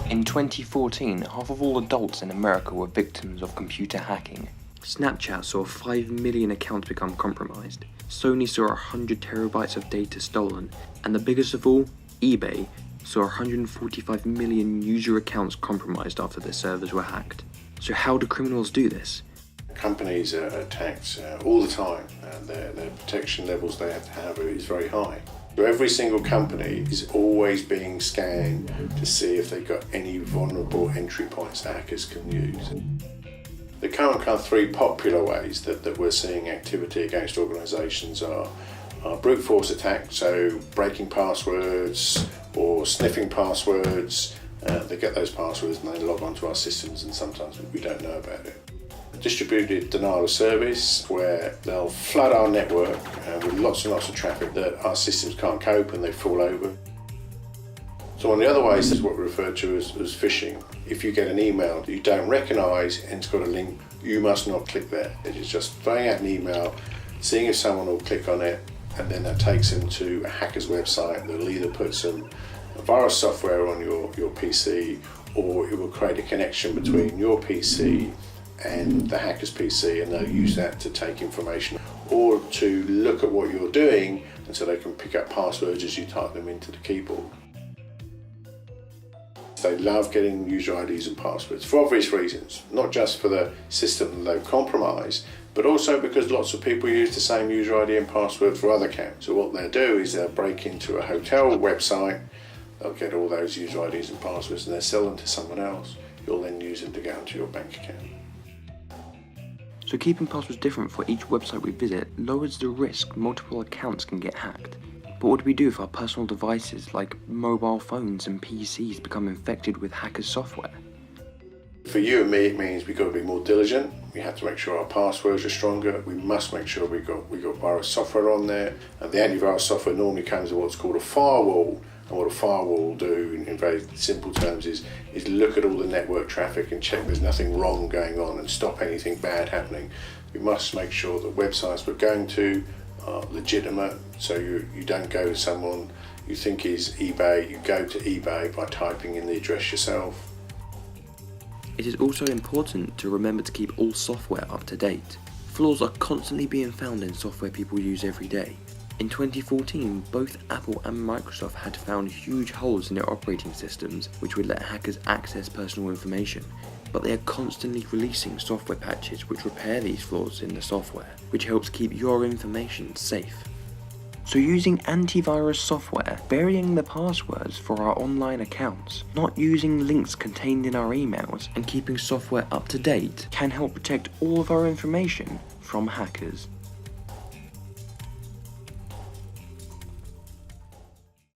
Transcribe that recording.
In 2014, half of all adults in America were victims of computer hacking. Snapchat saw 5 million accounts become compromised. Sony saw 100 terabytes of data stolen. And the biggest of all, eBay saw 145 million user accounts compromised after their servers were hacked. So how do criminals do this? Companies are attacked all the time, and their protection levels they have to have is very high. So every single company is always being scanned to see if they've got any vulnerable entry points that hackers can use. The current kind of three popular ways that we're seeing activity against organisations are brute force attacks, so breaking passwords or sniffing passwords. They get those passwords and they log onto our systems, and sometimes we don't know about it. Distributed denial of service, where they'll flood our network with lots and lots of traffic that our systems can't cope and they fall over. So one of the other ways is what we refer to as phishing. If you get an email that you don't recognise and it's got a link, you must not click there. It's just throwing out an email, seeing if someone will click on it, and then that takes them to a hacker's website. They'll either put some virus software on your PC, or it will create a connection between your PC and the hacker's PC, and they'll use that to take information or to look at what you're doing, and so they can pick up passwords as you type them into the keyboard. They love getting user IDs and passwords for obvious reasons, not just for the system that they've compromised, but also because lots of people use the same user ID and password for other accounts. So what they'll do is they'll break into a hotel website, they'll get all those user IDs and passwords, and they'll sell them to someone else. You'll then use them to go into your bank account. So keeping passwords different for each website we visit lowers the risk multiple accounts can get hacked. But what do we do if our personal devices like mobile phones and PCs become infected with hackers' software? For you and me, it means we've got to be more diligent. We have to make sure our passwords are stronger. We must make sure we got virus software on there. And the antivirus software normally comes with what's called a firewall. And what a firewall will do, in very simple terms, is look at all the network traffic and check there's nothing wrong going on and stop anything bad happening. We must make sure that websites we're going to are legitimate, so you don't go to someone you think is eBay, you go to eBay by typing in the address yourself. It is also important to remember to keep all software up to date. Flaws are constantly being found in software people use every day. In 2014, both Apple and Microsoft had found huge holes in their operating systems which would let hackers access personal information, but they are constantly releasing software patches which repair these flaws in the software, which helps keep your information safe. So using antivirus software, varying the passwords for our online accounts, not using links contained in our emails, and keeping software up to date can help protect all of our information from hackers.